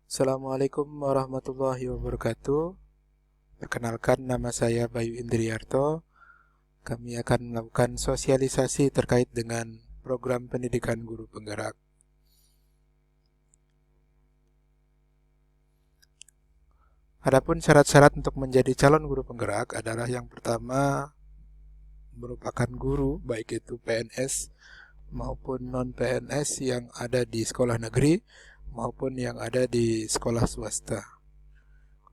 Assalamualaikum warahmatullahi wabarakatuh. Perkenalkan, nama saya Bayu Indriarto. Kami akan melakukan sosialisasi terkait dengan program pendidikan guru penggerak. Adapun syarat-syarat untuk menjadi calon guru penggerak adalah yang pertama merupakan guru, baik itu PNS maupun non-PNS yang ada di sekolah negeri maupun yang ada di sekolah swasta.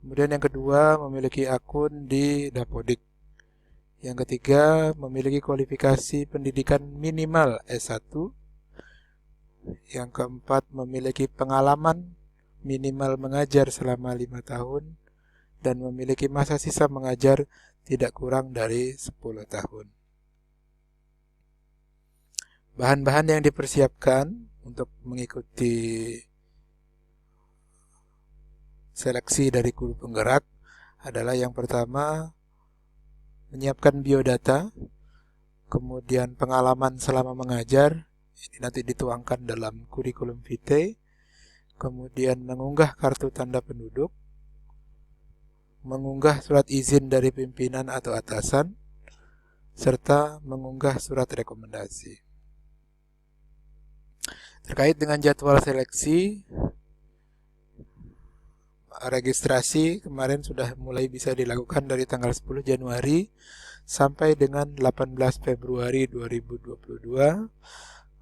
Kemudian yang kedua, memiliki akun di Dapodik. Yang ketiga, memiliki kualifikasi pendidikan minimal S1. Yang keempat, memiliki pengalaman minimal mengajar selama 5 tahun dan memiliki masa sisa mengajar tidak kurang dari 10 tahun. Bahan-bahan yang dipersiapkan untuk mengikuti seleksi dari guru penggerak adalah yang pertama, menyiapkan biodata, kemudian pengalaman selama mengajar, ini nanti dituangkan dalam kurikulum vitae, kemudian mengunggah kartu tanda penduduk, mengunggah surat izin dari pimpinan atau atasan, serta mengunggah surat rekomendasi. Terkait dengan jadwal seleksi, registrasi kemarin sudah mulai bisa dilakukan dari tanggal 10 Januari sampai dengan 18 Februari 2022.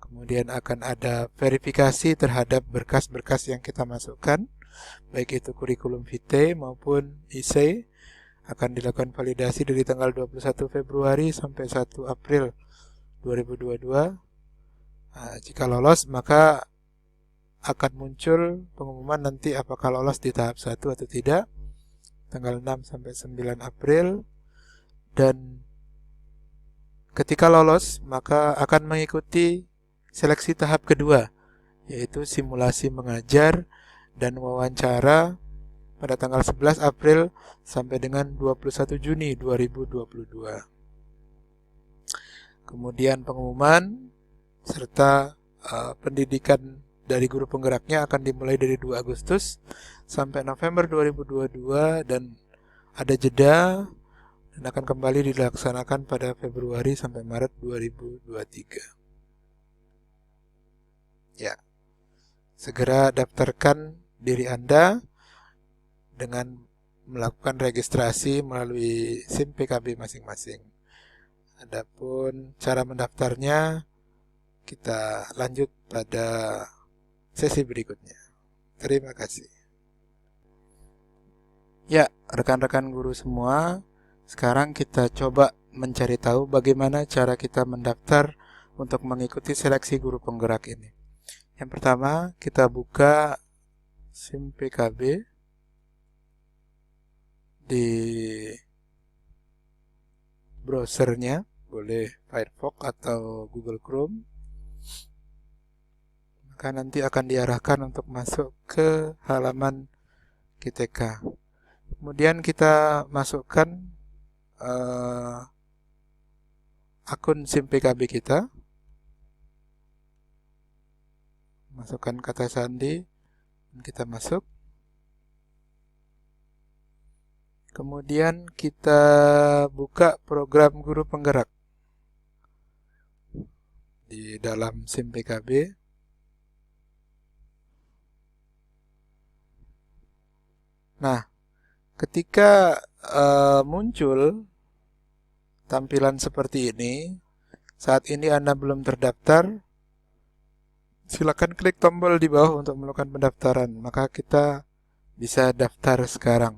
Kemudian akan ada verifikasi terhadap berkas-berkas yang kita masukkan, baik itu kurikulum vitae maupun IC, akan dilakukan validasi dari tanggal 21 Februari sampai 1 April 2022. Nah, jika lolos, maka akan muncul pengumuman nanti apakah lolos di tahap 1 atau tidak, tanggal 6 sampai 9 April. Dan ketika lolos, maka akan mengikuti seleksi tahap kedua, yaitu simulasi mengajar dan wawancara pada tanggal 11 April sampai dengan 21 Juni 2022. Kemudian pengumuman serta pendidikan dari guru penggeraknya akan dimulai dari 2 Agustus sampai November 2022 dan ada jeda dan akan kembali dilaksanakan pada Februari sampai Maret 2023. Ya, segera daftarkan diri Anda dengan melakukan registrasi melalui SIM PKB masing-masing. Adapun cara mendaftarnya kita lanjut pada sesi berikutnya. Terima kasih. Ya, rekan-rekan guru semua, sekarang kita coba mencari tahu bagaimana cara kita mendaftar untuk mengikuti seleksi guru penggerak ini. Yang pertama, kita buka SIM PKB di browsernya, boleh Firefox atau Google Chrome. Maka nanti akan diarahkan untuk masuk ke halaman GTK. Kemudian kita masukkan akun SIM PKB kita, masukkan kata sandi, dan kita masuk. Kemudian kita buka program guru penggerak di dalam SIM PKB. Nah, ketika muncul tampilan seperti ini, saat ini Anda belum terdaftar, silakan klik tombol di bawah untuk melakukan pendaftaran. Maka kita bisa daftar sekarang.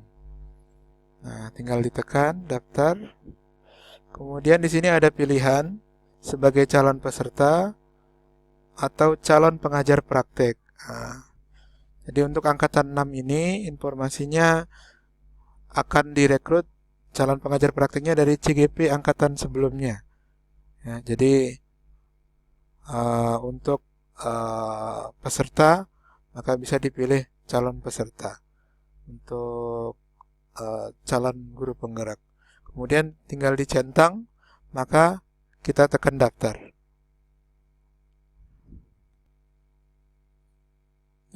Nah, tinggal ditekan daftar. Kemudian di sini ada pilihan sebagai calon peserta atau calon pengajar praktek. Nah, jadi untuk angkatan 6 ini informasinya akan direkrut calon pengajar prakteknya dari CGP angkatan sebelumnya. Ya, jadi untuk peserta maka bisa dipilih calon peserta untuk calon guru penggerak. Kemudian tinggal dicentang, maka kita tekan daftar.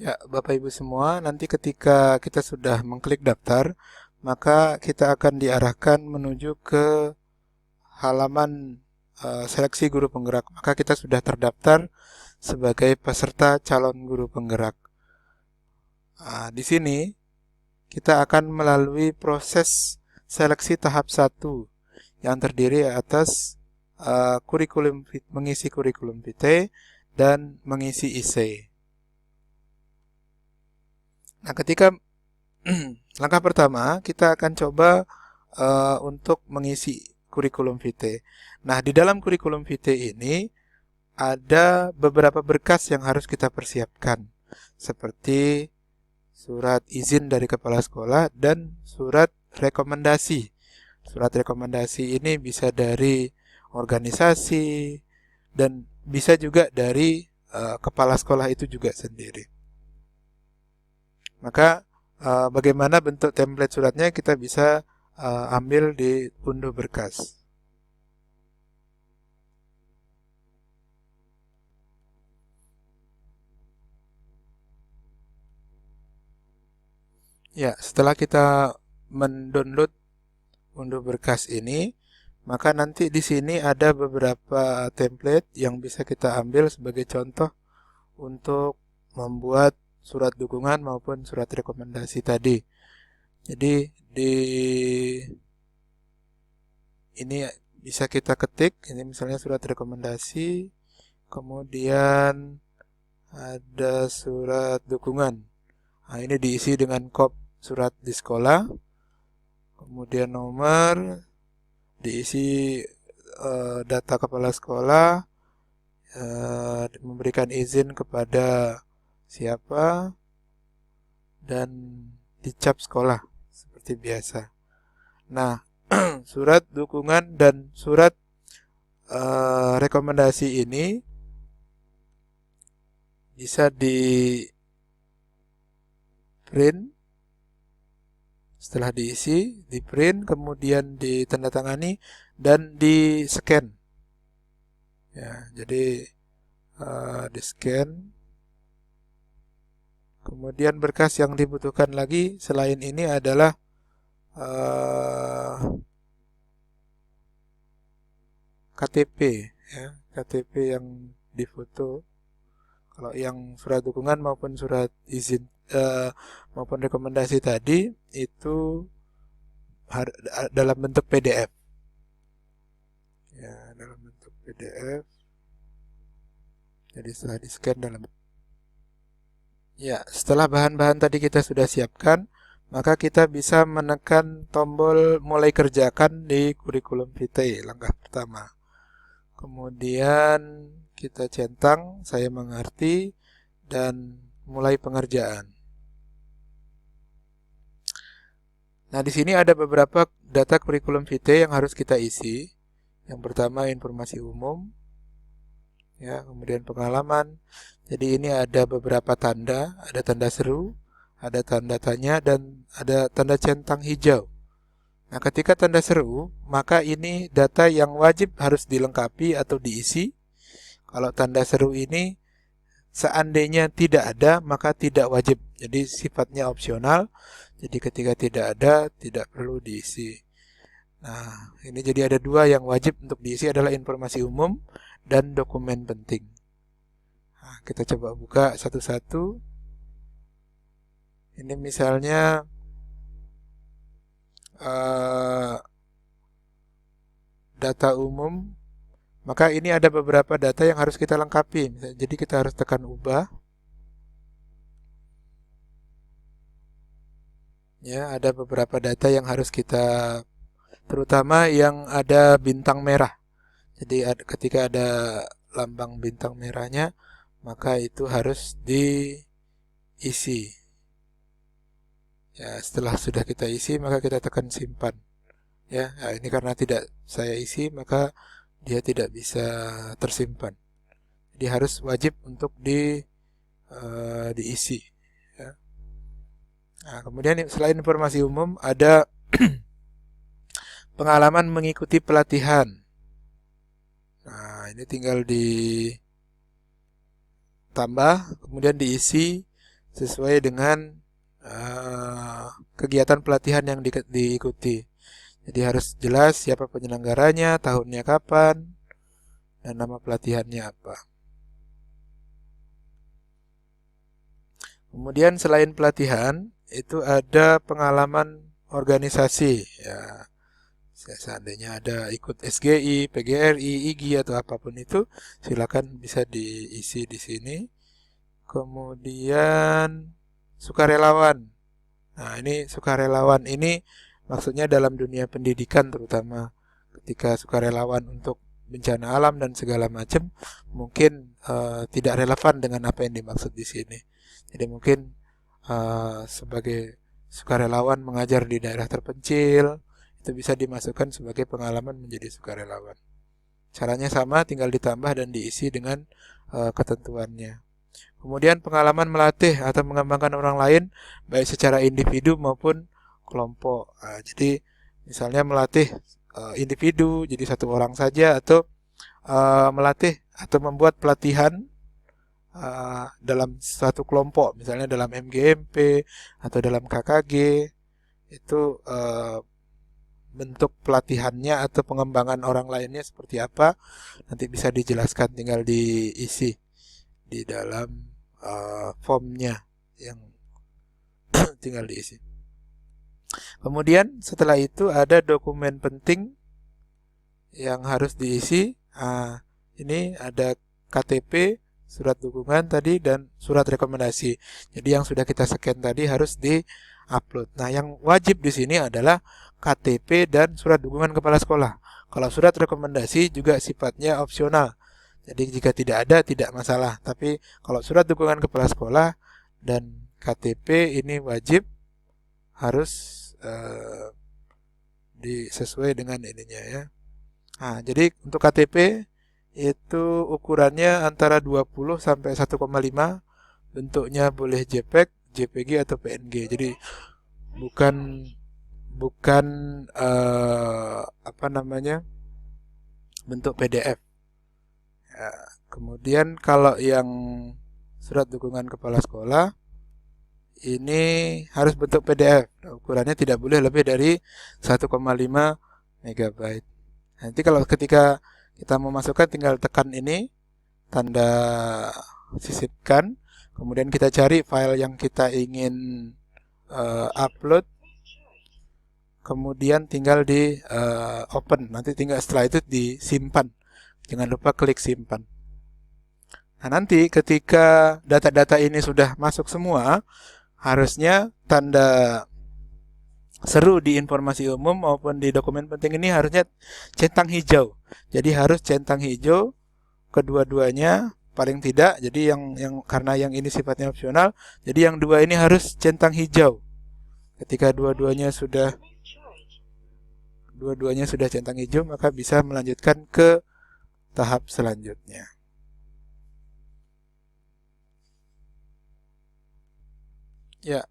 Ya, Bapak Ibu semua, nanti ketika kita sudah mengklik daftar, maka kita akan diarahkan menuju ke halaman seleksi guru penggerak. Maka kita sudah terdaftar sebagai peserta calon guru penggerak. Nah, di sini kita akan melalui proses seleksi tahap 1 yang terdiri atas mengisi kurikulum vitae dan mengisi essay. Nah, ketika langkah pertama kita akan coba untuk mengisi kurikulum vitae. Nah, di dalam kurikulum vitae ini ada beberapa berkas yang harus kita persiapkan, seperti surat izin dari kepala sekolah dan surat rekomendasi. Surat rekomendasi ini bisa dari organisasi dan bisa juga dari kepala sekolah itu juga sendiri. Maka bagaimana bentuk template suratnya kita bisa ambil di unduh berkas. Ya, setelah kita mendownload unduh berkas ini, maka nanti di sini ada beberapa template yang bisa kita ambil sebagai contoh untuk membuat surat dukungan maupun surat rekomendasi tadi. Jadi di ini bisa kita ketik, ini misalnya surat rekomendasi, kemudian ada surat dukungan. Nah, ini diisi dengan kop surat di sekolah, kemudian nomor, diisi data kepala sekolah, memberikan izin kepada siapa, dan dicap sekolah seperti biasa. Nah, surat dukungan dan surat rekomendasi ini bisa di print. Setelah diisi, di print, kemudian ditandatangani dan di scan. Ya, jadi di scan. Kemudian berkas yang dibutuhkan lagi selain ini adalah KTP, ya, KTP yang difoto. Kalau yang surat dukungan maupun surat izin maupun rekomendasi tadi itu dalam bentuk PDF. Ya, dalam bentuk PDF. Jadi setelah di-scan dalam. Ya, setelah bahan-bahan tadi kita sudah siapkan, maka kita bisa menekan tombol mulai kerjakan di kurikulum vitae langkah pertama. Kemudian kita centang saya mengerti dan mulai pengerjaan. Nah, di sini ada beberapa data kurikulum vitae yang harus kita isi. Yang pertama informasi umum, ya, kemudian pengalaman. Jadi ini ada beberapa tanda, ada tanda seru, ada tanda tanya, dan ada tanda centang hijau. Nah, ketika tanda seru, maka ini data yang wajib harus dilengkapi atau diisi. Kalau tanda seru ini seandainya tidak ada, maka tidak wajib. Jadi sifatnya opsional. Jadi ketika tidak ada, tidak perlu diisi. Nah, ini jadi ada dua yang wajib untuk diisi adalah informasi umum dan dokumen penting. Nah, kita coba buka satu-satu. Ini misalnya data umum, maka ini ada beberapa data yang harus kita lengkapi. Jadi kita harus tekan ubah. Ya, ada beberapa data yang harus kita, terutama yang ada bintang merah. Jadi ketika ada lambang bintang merahnya, maka itu harus diisi. Ya, setelah sudah kita isi, maka kita tekan simpan. Ya, nah ini karena tidak saya isi, maka dia tidak bisa tersimpan. Jadi harus wajib untuk diisi. Ya. Nah, kemudian selain informasi umum, ada pengalaman mengikuti pelatihan. Nah, ini tinggal ditambah, kemudian diisi sesuai dengan kegiatan pelatihan yang diikuti. Jadi harus jelas siapa penyelenggaranya, tahunnya kapan, dan nama pelatihannya apa. Kemudian selain pelatihan, itu ada pengalaman organisasi. Ya, seandainya ada ikut SGI, PGRI, IGI atau apapun itu, silakan bisa diisi di sini. Kemudian sukarelawan. Nah, ini sukarelawan ini maksudnya dalam dunia pendidikan terutama. Ketika sukarelawan untuk bencana alam dan segala macam mungkin tidak relevan dengan apa yang dimaksud di sini. Jadi mungkin sebagai sukarelawan mengajar di daerah terpencil itu bisa dimasukkan sebagai pengalaman menjadi sukarelawan. Caranya sama, tinggal ditambah dan diisi dengan ketentuannya. Kemudian pengalaman melatih atau mengembangkan orang lain baik secara individu maupun kelompok. Nah, jadi misalnya melatih individu jadi satu orang saja atau melatih atau membuat pelatihan dalam satu kelompok, misalnya dalam MGMP atau dalam KKG, itu bentuk pelatihannya atau pengembangan orang lainnya seperti apa, nanti bisa dijelaskan, tinggal diisi di dalam formnya yang tinggal diisi. Kemudian setelah itu ada dokumen penting yang harus diisi. Ini ada KTP, surat dukungan tadi, dan surat rekomendasi. Jadi yang sudah kita scan tadi harus di-upload. Nah, yang wajib di sini adalah KTP dan surat dukungan kepala sekolah. Kalau surat rekomendasi juga sifatnya opsional. Jadi jika tidak ada tidak masalah. Tapi kalau surat dukungan kepala sekolah dan KTP ini wajib, harus disesuai dengan ininya ya. Nah, jadi untuk KTP itu ukurannya antara 20 sampai 1,5. Bentuknya boleh JPEG, JPG atau PNG. Jadi bukan bentuk PDF. Ya, kemudian kalau yang surat dukungan kepala sekolah ini harus bentuk PDF. Ukurannya tidak boleh lebih dari 1,5 MB. Nanti kalau ketika kita mau masukkan tinggal tekan ini tanda sisipkan, kemudian kita cari file yang kita ingin upload, kemudian tinggal di open. Nanti tinggal setelah itu disimpan. Jangan lupa klik simpan. Nah, nanti ketika data-data ini sudah masuk semua, harusnya tanda seru di informasi umum maupun di dokumen penting ini harusnya centang hijau. Jadi harus centang hijau kedua-duanya paling tidak. Jadi yang karena yang ini sifatnya opsional, jadi yang dua ini harus centang hijau. Ketika dua-duanya sudah centang hijau, maka bisa melanjutkan ke tahap selanjutnya. Ya.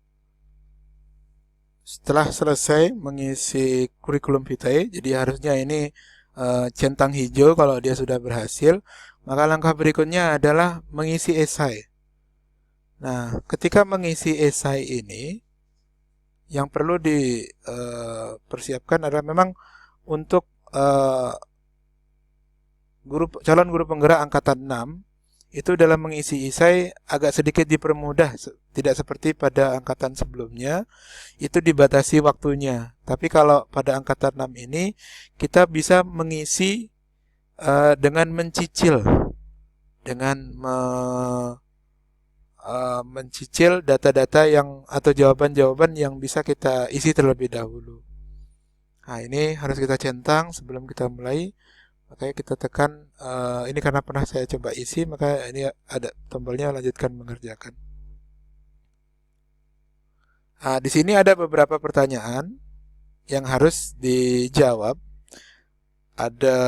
Setelah selesai mengisi kurikulum vitae, jadi harusnya ini centang hijau kalau dia sudah berhasil, maka langkah berikutnya adalah mengisi esai. Nah, ketika mengisi esai ini, yang perlu dipersiapkan adalah memang untuk calon guru penggerak angkatan 6, itu dalam mengisi esai agak sedikit dipermudah, tidak seperti pada angkatan sebelumnya, itu dibatasi waktunya. Tapi kalau pada angkatan 6 ini, kita bisa mengisi dengan mencicil, dengan mencicil data-data yang atau jawaban-jawaban yang bisa kita isi terlebih dahulu. Nah, ini harus kita centang sebelum kita mulai. Makanya kita tekan ini karena pernah saya coba isi, maka ini ada tombolnya lanjutkan mengerjakan. Nah, di sini ada beberapa pertanyaan yang harus dijawab. Ada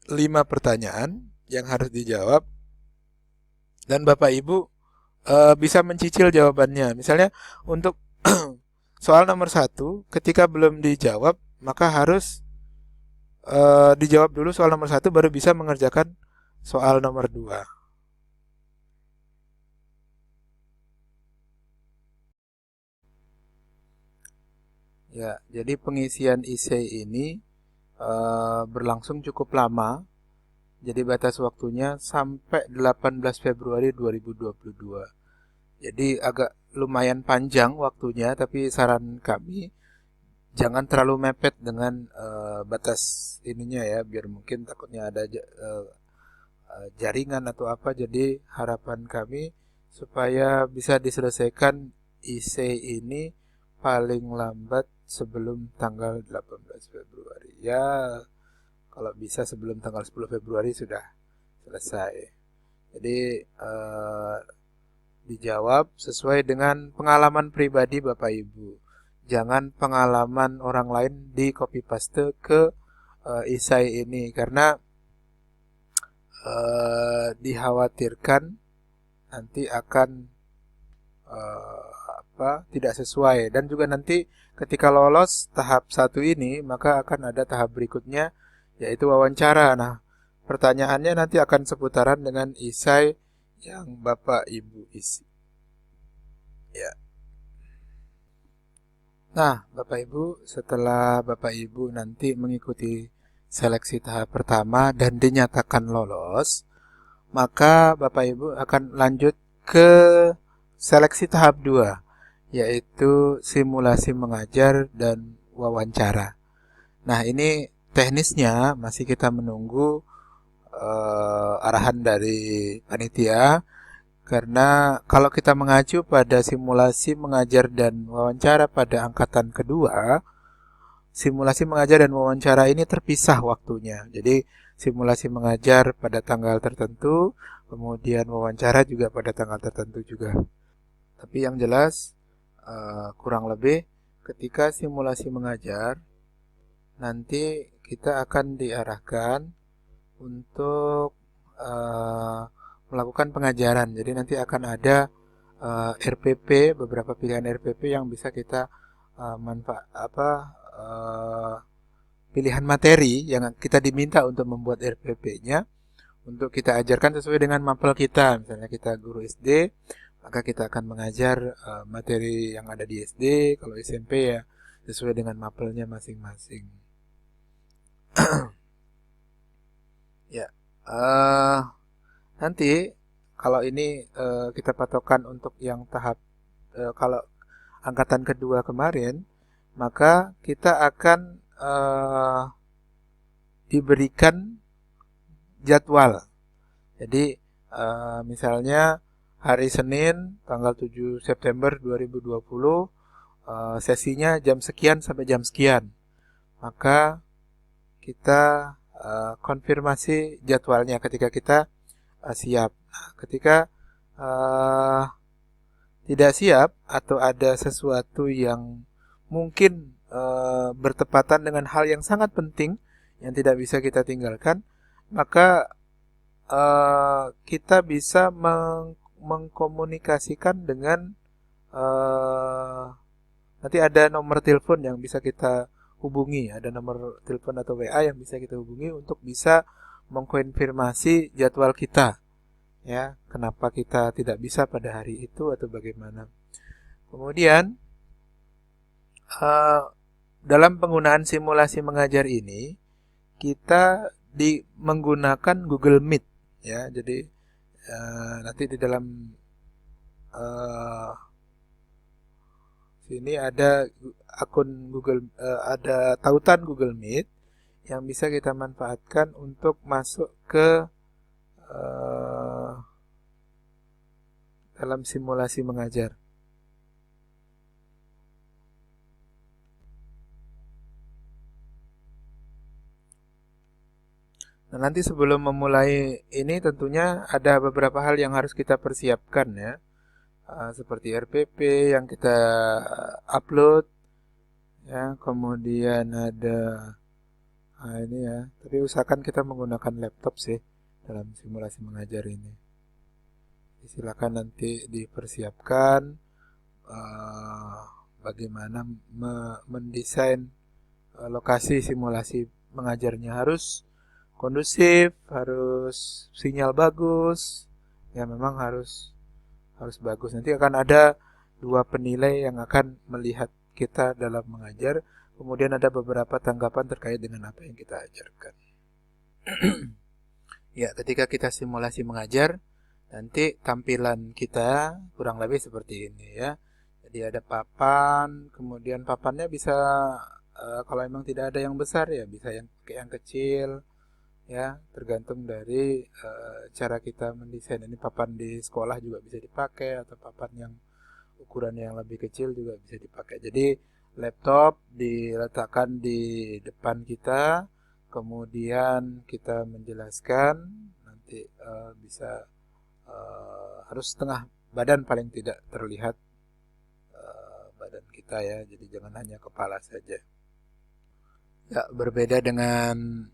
5 pertanyaan yang harus dijawab, dan Bapak Ibu bisa mencicil jawabannya. Misalnya untuk soal nomor 1, ketika belum dijawab, maka harus dijawab dulu soal nomor 1 baru bisa mengerjakan soal nomor 2. Ya, jadi pengisian essay ini berlangsung cukup lama. Jadi batas waktunya sampai 18 Februari 2022. Jadi agak lumayan panjang waktunya, tapi saran kami jangan terlalu mepet dengan batas ininya ya, biar mungkin takutnya ada jaringan atau apa. Jadi harapan kami supaya bisa diselesaikan essay ini paling lambat sebelum tanggal 18 Februari. Ya, kalau bisa sebelum tanggal 10 Februari sudah selesai. Jadi dijawab sesuai dengan pengalaman pribadi Bapak Ibu. Jangan pengalaman orang lain di copy paste ke esai ini karena dikhawatirkan nanti akan tidak sesuai, dan juga nanti ketika lolos tahap 1 ini maka akan ada tahap berikutnya yaitu wawancara. Nah, pertanyaannya nanti akan seputaran dengan esai yang Bapak Ibu isi. Ya. Nah, Bapak Ibu, setelah Bapak Ibu nanti mengikuti seleksi tahap pertama dan dinyatakan lolos, maka Bapak Ibu akan lanjut ke seleksi tahap 2, yaitu simulasi mengajar dan wawancara. Nah, ini teknisnya masih kita menunggu arahan dari panitia, karena kalau kita mengacu pada simulasi mengajar dan wawancara pada angkatan kedua, simulasi mengajar dan wawancara ini terpisah waktunya. Jadi simulasi mengajar pada tanggal tertentu, kemudian wawancara juga pada tanggal tertentu juga. Tapi yang jelas kurang lebih ketika simulasi mengajar nanti kita akan diarahkan untuk melakukan pengajaran. Jadi nanti akan ada RPP, beberapa pilihan RPP yang bisa kita pilihan materi yang kita diminta untuk membuat RPP-nya untuk kita ajarkan sesuai dengan mapel kita. Misalnya kita guru SD, maka kita akan mengajar materi yang ada di SD. Kalau SMP ya sesuai dengan mapelnya masing-masing. Ya, nanti kalau ini kita patokan untuk yang tahap kalau angkatan kedua kemarin, maka kita akan diberikan jadwal. Jadi misalnya hari Senin tanggal 7 September 2020 sesinya jam sekian sampai jam sekian. Maka kita konfirmasi jadwalnya ketika kita siap. Nah, ketika tidak siap atau ada sesuatu yang mungkin bertepatan dengan hal yang sangat penting yang tidak bisa kita tinggalkan, maka kita bisa mengkomunikasikan dengan nanti ada nomor telepon yang bisa kita hubungi, ada nomor telepon atau WA yang bisa kita hubungi untuk bisa mengkonfirmasi jadwal kita. Ya, kenapa kita tidak bisa pada hari itu atau bagaimana. Kemudian dalam penggunaan simulasi mengajar ini kita menggunakan Google Meet ya. Jadi nanti di dalam sini ada akun Google, ada tautan Google Meet yang bisa kita manfaatkan untuk masuk ke dalam simulasi mengajar. Nah, nanti sebelum memulai ini tentunya ada beberapa hal yang harus kita persiapkan ya. Seperti RPP yang kita upload ya, kemudian ada ini ya, tapi usahakan kita menggunakan laptop sih dalam simulasi mengajar ini. Silakan nanti dipersiapkan bagaimana mendesain lokasi simulasi mengajarnya. Harus kondusif, harus sinyal bagus ya, memang harus bagus. Nanti akan ada 2 penilai yang akan melihat kita dalam mengajar, kemudian ada beberapa tanggapan terkait dengan apa yang kita ajarkan. Ya, ketika kita simulasi mengajar, nanti tampilan kita kurang lebih seperti ini ya. Jadi ada papan, kemudian papannya bisa kalau memang tidak ada yang besar ya bisa yang kecil ya, tergantung dari cara kita mendesain. Ini papan di sekolah juga bisa dipakai, atau papan yang ukuran yang lebih kecil juga bisa dipakai. Jadi laptop diletakkan di depan kita, kemudian kita menjelaskan, nanti bisa harus setengah badan paling tidak terlihat badan kita ya, jadi jangan hanya kepala saja. Ya, berbeda dengan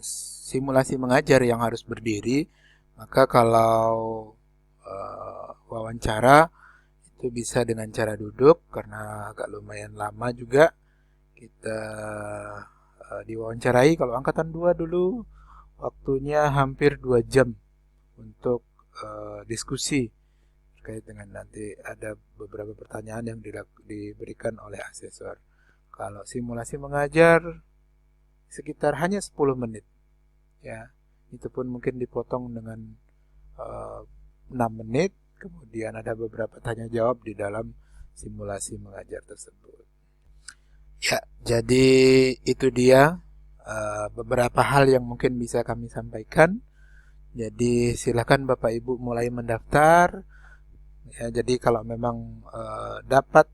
simulasi mengajar yang harus berdiri, maka kalau wawancara itu bisa dengan cara duduk, karena agak lumayan lama juga kita diwawancarai. Kalau angkatan 2 dulu waktunya hampir 2 jam untuk diskusi terkait dengan nanti ada beberapa pertanyaan yang diberikan oleh asesor. Kalau simulasi mengajar sekitar hanya 10 menit ya, itu pun mungkin dipotong dengan 6 menit, kemudian ada beberapa tanya jawab di dalam simulasi mengajar tersebut. Ya, jadi itu dia beberapa hal yang mungkin bisa kami sampaikan. Jadi silakan Bapak Ibu mulai mendaftar ya. Jadi kalau memang dapat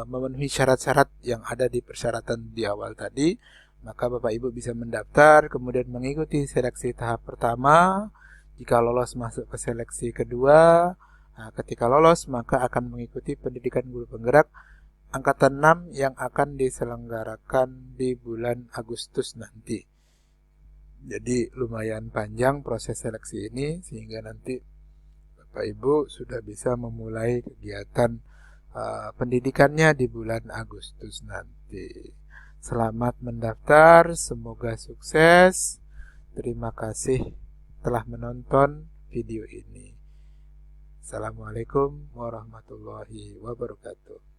memenuhi syarat-syarat yang ada di persyaratan di awal tadi, maka Bapak Ibu bisa mendaftar, kemudian mengikuti seleksi tahap pertama. Jika lolos masuk ke seleksi kedua, nah, ketika lolos maka akan mengikuti pendidikan guru penggerak angkatan 6 yang akan diselenggarakan di bulan Agustus nanti. Jadi lumayan panjang proses seleksi ini, sehingga nanti Bapak Ibu sudah bisa memulai kegiatan pendidikannya di bulan Agustus nanti. Selamat mendaftar, semoga sukses. Terima kasih telah menonton video ini. Assalamualaikum warahmatullahi wabarakatuh.